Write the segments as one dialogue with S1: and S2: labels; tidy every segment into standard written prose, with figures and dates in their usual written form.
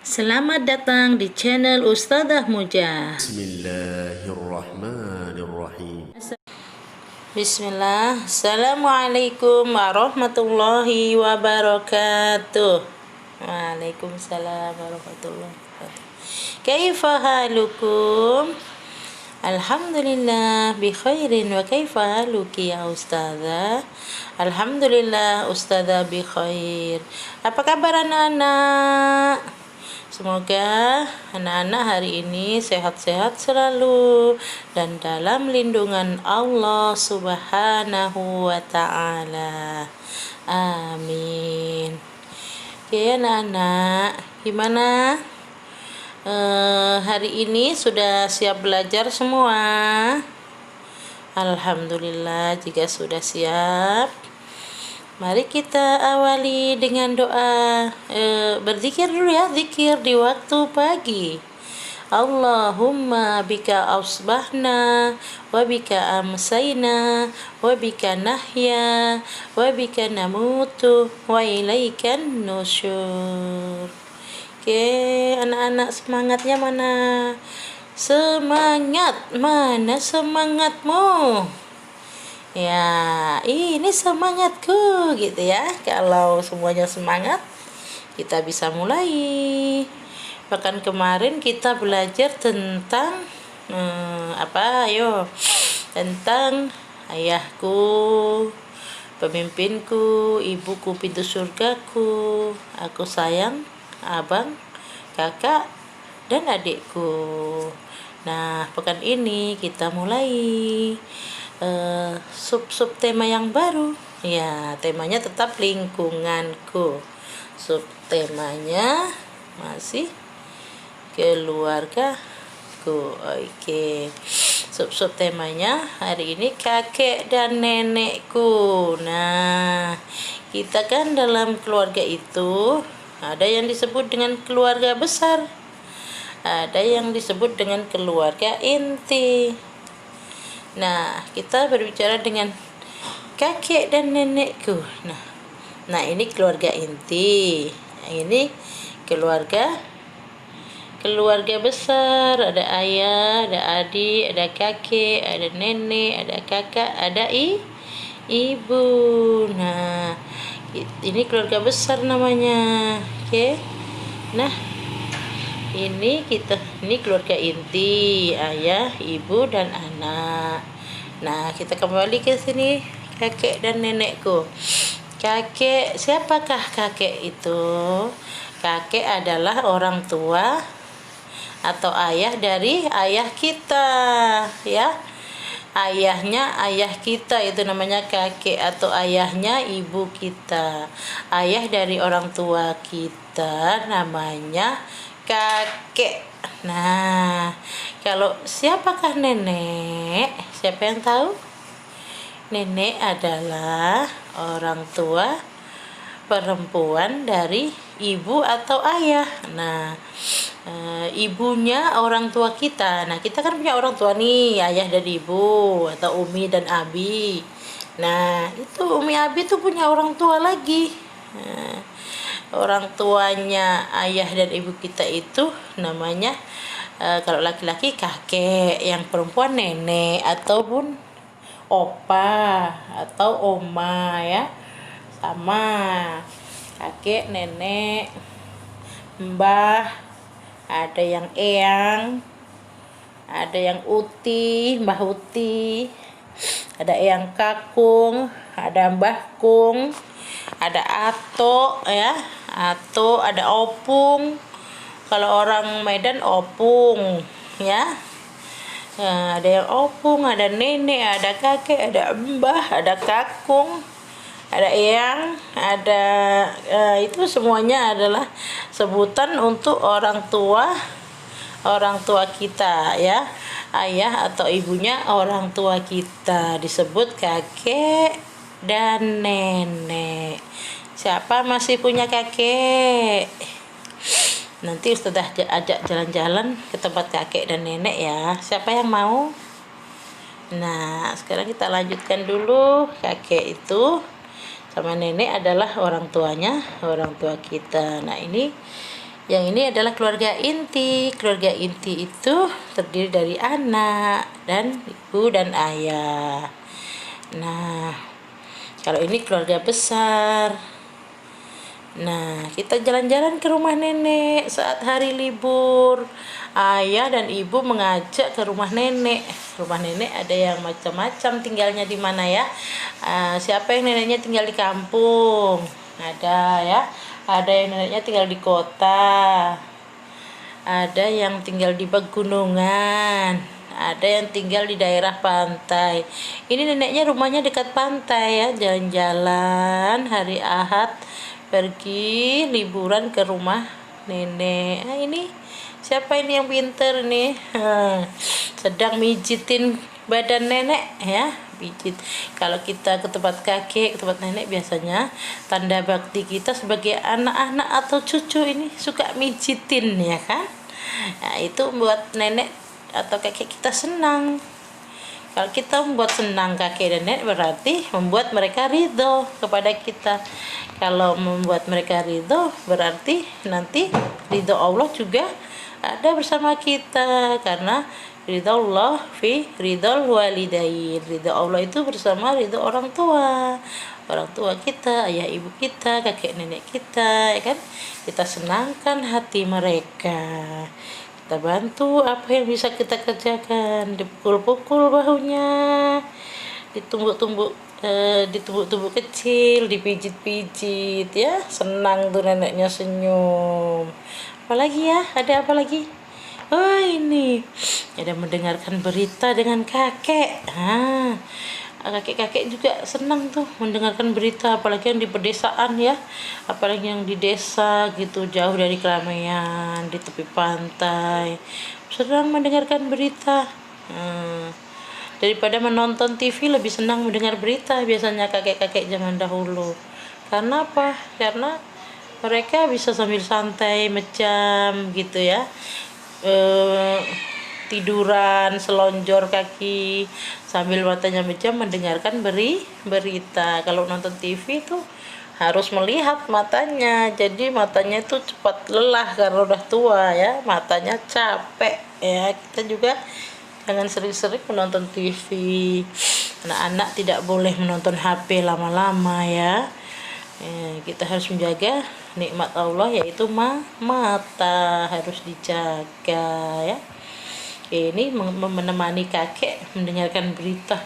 S1: Selamat datang di channel Ustadzah Muja.
S2: Bismillahirrahmanirrahim.
S1: Bismillah. Assalamualaikum warahmatullahi wabarakatuh. Waalaikumsalam warahmatullahi wabarakatuh. Kaifa halukum? Alhamdulillah bi khairin, wa kaifa haluki ya Ustadzah? Alhamdulillah Ustadzah bi khair. Apa kabar anak-anak? Semoga anak-anak hari ini sehat-sehat selalu dan dalam lindungan Allah Subhanahu wa Ta'ala. Amin. Oke anak-anak, gimana? Hari ini sudah siap belajar semua? Alhamdulillah jika sudah siap. Mari kita awali dengan doa. Berzikir dulu ya, zikir di waktu pagi. Allahumma bika asbahna wa bika amsayna wa bika nahya wa bika namutu wa ilaikan nusyur. Oke, anak-anak semangatnya mana? Semangat, mana semangatmu? Ya, ini semangatku gitu ya. Kalau semuanya semangat, kita bisa mulai. Bahkan kemarin kita belajar tentang tentang ayahku, pemimpinku, ibuku, pintu surgaku, aku sayang abang, kakak, dan adikku. Nah, pekan ini kita mulai sub tema yang baru. Ya, temanya tetap lingkunganku. Sub temanya masih keluargaku. Oke. Sub temanya hari ini kakek dan nenekku. Nah, kita kan dalam keluarga itu ada yang disebut dengan keluarga besar, ada yang disebut dengan keluarga inti. Nah, kita berbicara dengan kakek dan nenekku. Nah ini keluarga inti. Ini keluarga besar. Ada ayah, ada adik, ada kakek, ada nenek, ada kakak, ada ibu. Nah, ini keluarga besar namanya. Oke. Nah, ini keluarga inti, ayah, ibu, dan anak. Nah, kita kembali ke sini, kakek dan nenekku. Kakek, siapakah kakek itu? Kakek adalah orang tua atau ayah dari ayah kita, ya. Ayahnya ayah kita itu namanya kakek, atau ayahnya ibu kita. Ayah dari orang tua kita namanya kakek. Nah, kalau siapakah nenek? Siapa yang tahu? Nenek adalah orang tua perempuan dari ibu atau ayah. Nah, ibunya orang tua kita. Nah, kita kan punya orang tua nih, ayah dan ibu, atau umi dan abi. Nah, itu umi abi tuh punya orang tua lagi. Nah, orang tuanya ayah dan ibu kita itu namanya kalau laki-laki kakek, yang perempuan nenek ataupun opa atau oma, ya. Sama kakek, nenek, mbah, ada yang eyang, ada yang uti, mbah uti, ada eyang kakung, ada mbah kung, ada ato, ya. Ato, ada opung. Kalau orang Medan opung, ya. Nah, ada yang opung, ada nenek, ada kakek, ada mbah, ada kakung, ada eyang, ada itu semuanya adalah sebutan untuk orang tua kita, ya. Ayah atau ibunya orang tua kita disebut kakek dan nenek. Siapa masih punya kakek? Nanti Ustazah ajak jalan-jalan ke tempat kakek dan nenek, ya. Siapa yang mau? Nah, sekarang kita lanjutkan dulu. Kakek itu sama nenek adalah orang tuanya, orang tua kita. Nah, ini Yang ini adalah keluarga inti. Keluarga inti itu terdiri dari anak dan ibu dan ayah. Nah, kalau ini keluarga besar. Nah, kita jalan-jalan ke rumah nenek saat hari libur. Ayah dan ibu mengajak ke rumah nenek. Rumah nenek ada yang macam-macam tinggalnya di mana ya. Siapa yang neneknya tinggal di kampung? Ada ya. Ada yang neneknya tinggal di kota. Ada yang tinggal di pegunungan. Ada yang tinggal di daerah pantai. Ini neneknya rumahnya dekat pantai ya. Jalan-jalan hari Ahad pergi liburan ke rumah nenek. Ini siapa ini yang pinter nih? Sedang mijitin badan nenek ya, pijit. Kalau kita ke tempat kakek, ke tempat nenek, biasanya tanda bakti kita sebagai anak-anak atau cucu ini suka mijitin ya kan. Nah, itu membuat nenek atau kakek kita senang. Kalau kita membuat senang kakek dan nenek, berarti membuat mereka ridho kepada kita. Kalau membuat mereka ridho, berarti nanti ridho Allah juga ada bersama kita. Karena ridho Allah fi ridho walidain. Ridho Allah itu bersama ridho orang tua. Orang tua kita, ayah ibu kita, kakek nenek kita, ya kan? Kita senangkan hati mereka. Kita bantu apa yang bisa kita kerjakan, dipukul-pukul bahunya, ditumbuk-tumbuk kecil, dipijit-pijit ya, senang tuh neneknya senyum. Apalagi ya, ada apa lagi? Oh ini ada mendengarkan berita dengan kakek. Kakek-kakek juga senang tuh mendengarkan berita, apalagi yang di pedesaan ya, apalagi yang di desa gitu, jauh dari keramaian, di tepi pantai, senang mendengarkan berita. Daripada menonton TV, lebih senang mendengar berita biasanya kakek-kakek zaman dahulu. Karena apa? Karena mereka bisa sambil santai mejam gitu ya, tiduran selonjor kaki sambil matanya mejam mendengarkan berita. Kalau nonton TV itu harus melihat matanya, jadi matanya itu cepat lelah karena udah tua ya, matanya capek ya. Kita juga jangan sering-sering menonton TV. Anak-anak tidak boleh menonton HP lama-lama ya. Kita harus menjaga nikmat Allah, yaitu mata, harus dijaga ya. Ini menemani kakek mendengarkan berita.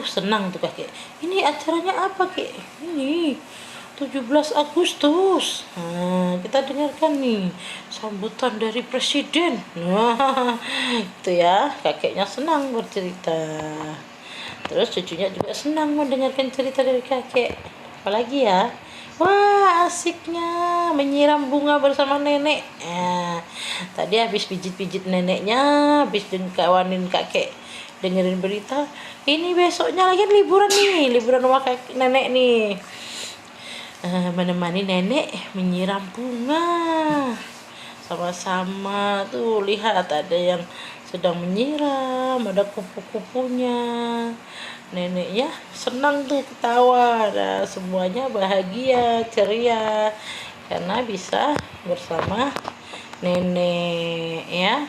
S1: Senang tuh kakek. Ini acaranya apa, Kek? Ini 17 Agustus. Kita dengarkan nih sambutan dari presiden. Itu ya, kakeknya senang bercerita. Terus cucunya juga senang mendengarkan cerita dari kakek. Apalagi ya? Wah, asiknya menyiram bunga bersama nenek. Tadi habis pijit-pijit neneknya, habis kawanin kakek dengerin berita. Ini besoknya lagi liburan nih, liburan rumah kakek nenek nih. Menemani nenek menyiram bunga. Sama-sama tuh, lihat ada yang sedang menyiram, ada kupu-kupunya. Neneknya senang tuh, ketawa. Nah, semuanya bahagia, ceria karena bisa bersama nenek ya,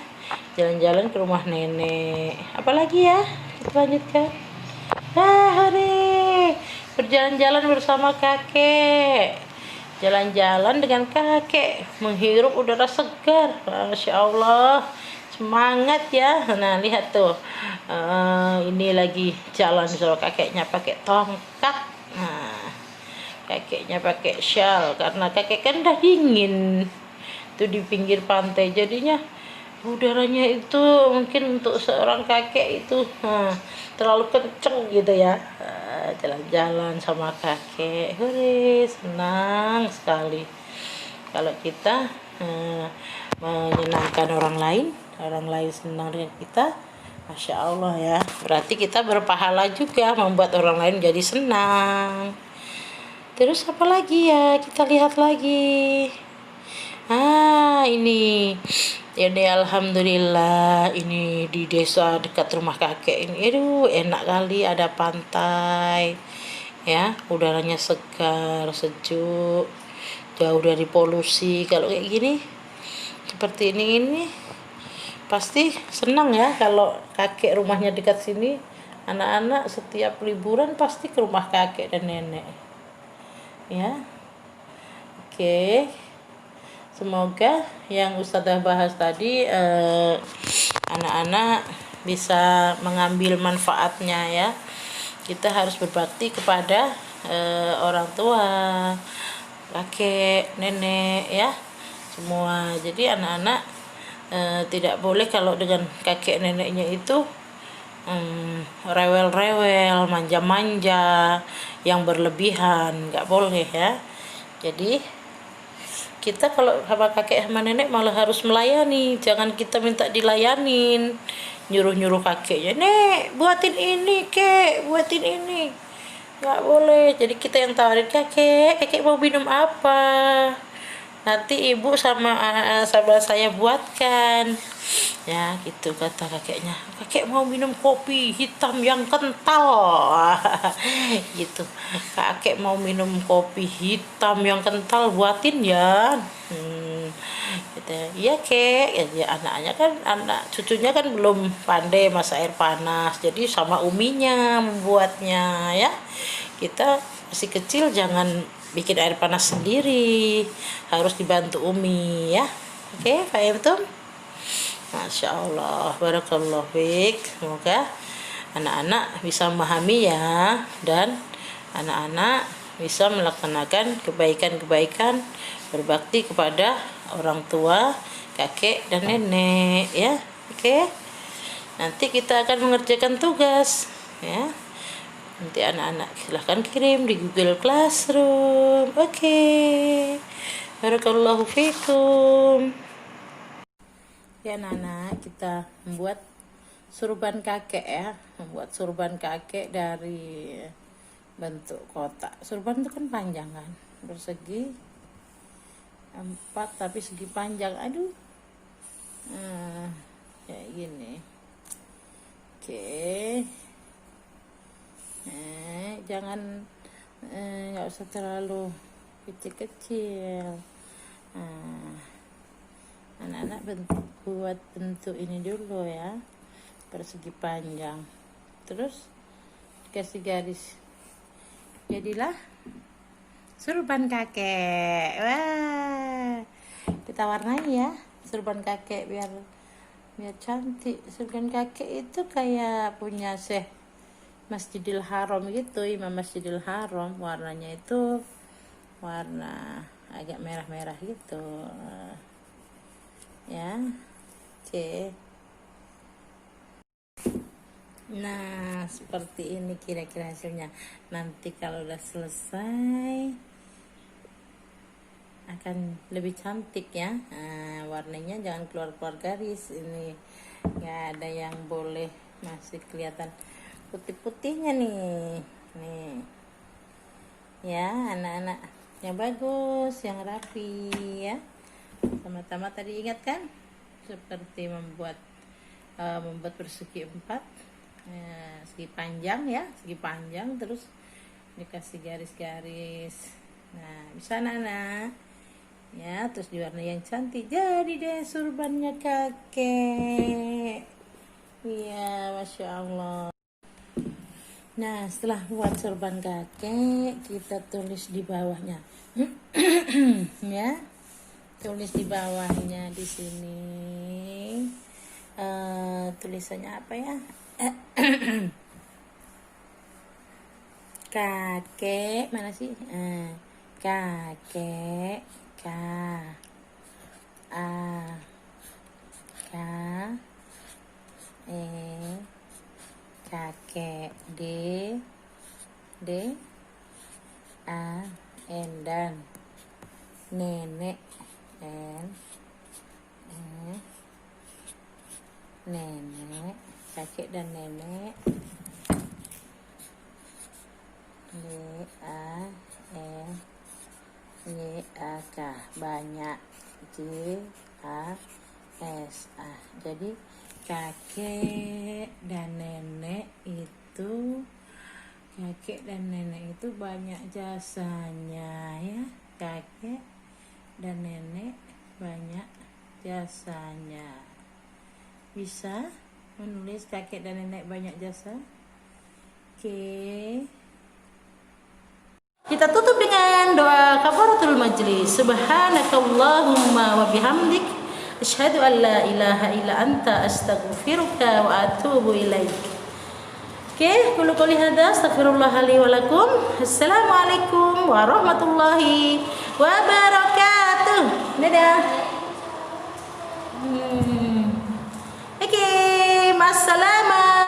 S1: jalan-jalan ke rumah nenek. Apalagi ya, kita lanjutkan. Hari berjalan-jalan bersama kakek, jalan-jalan dengan kakek, menghirup udara segar. Masya Allah, semangat ya. Nah, lihat tuh, ini lagi jalan sama kakeknya pakai tongkat. Nah, kakeknya pakai shawl karena kakek kan udah dingin tuh di pinggir pantai, jadinya udaranya itu mungkin untuk seorang kakek itu terlalu kenceng gitu ya. Jalan-jalan sama kakek, hore, senang sekali kalau kita menyenangkan orang lain senang dengan kita. Masya Allah ya, berarti kita berpahala juga membuat orang lain jadi senang. Terus apa lagi ya, kita lihat lagi. Ini alhamdulillah, ini di desa dekat rumah kakek ini, enak kali, ada pantai ya, udaranya segar, sejuk, jauh dari polusi. Kalau kayak gini seperti ini pasti senang ya kalau kakek rumahnya dekat sini. Anak-anak setiap liburan pasti ke rumah kakek dan nenek ya. Oke, semoga yang Ustazah bahas tadi anak-anak bisa mengambil manfaatnya ya. Kita harus berbakti kepada orang tua, kakek, nenek ya, semua. Jadi anak-anak tidak boleh kalau dengan kakek neneknya itu rewel-rewel, manja-manja, yang berlebihan, nggak boleh ya. Jadi kita kalau sama kakek sama nenek malah harus melayani, jangan kita minta dilayanin, nyuruh-nyuruh kakeknya, nek buatin ini kek, buatin ini, nggak boleh. Jadi kita yang tawarin, kakek mau minum apa, nanti ibu sama saya buatkan ya, gitu kata kakeknya. Kakek mau minum kopi hitam yang kental gitu. Kakek mau minum kopi hitam yang kental, buatin ya. Gitu. Iya kek ya, anaknya kan, anak cucunya kan belum pandai masak air panas, jadi sama uminya membuatnya ya. Kita masih kecil jangan bikin air panas sendiri, harus dibantu umi ya. Oke, paham tuh? Masya Allah, barakallah fiik. Semoga anak-anak bisa memahami ya, dan anak-anak bisa melaksanakan kebaikan-kebaikan, berbakti kepada orang tua, kakek dan nenek ya. Oke, nanti kita akan mengerjakan tugas ya. Nanti anak-anak silahkan kirim di Google Classroom. Oke, barakallahu fiikum. Ya anak-anak, kita membuat surban kakek ya. Membuat surban kakek dari bentuk kotak. Surban itu kan panjang kan, persegi 4 tapi segi panjang. Aduh, kayak gini. Oke, jangan nggak usah terlalu kecil-kecil. Anak-anak buat bentuk ini dulu ya, persegi panjang, terus dikasih garis, jadilah surban kakek. Wah, kita warnai ya surban kakek biar cantik. Surban kakek itu kayak punya Syekh Masjidil Haram gitu, Imam Masjidil Haram. Warnanya itu warna agak merah-merah gitu ya. Oke, nah seperti ini kira-kira hasilnya. Nanti kalau udah selesai akan lebih cantik ya. Warnanya jangan keluar-keluar garis, ini nggak ada yang boleh masih kelihatan putih-putihnya nih ya. Anak-anak yang bagus, yang rapi ya. Sama-sama tadi ingat kan, seperti membuat persegi 4, segi panjang ya, segi panjang, terus dikasih garis-garis. Nah, bisa anak-anak ya, terus diwarna yang cantik, jadi deh surbannya kakek. Iya, Masya Allah. Nah, setelah buat surban kakek, kita tulis di bawahnya ya, tulis di bawahnya di sini. Tulisannya apa ya? Kakek mana sih? Kakek, K A K E, kakek, D A N, dan nenek, N nenek, kakek dan nenek, D A N Y A K, banyak, J A S A. Jadi kakek dan nenek itu banyak jasanya ya. Kakek dan nenek banyak jasanya. Bisa menulis kakek dan nenek banyak jasa. Oke. Kita tutup dengan doa kafaratul majlis. Subhanakallahumma wa bihamdik asyhadu an la ilaha illa anta astaghfiruka wa atubu ilaik. Oke, qulu qouli hadza astaghfirullah li wa lakum. Assalamualaikum warahmatullahi wabarakatuh. Dadah. Oke, masalama.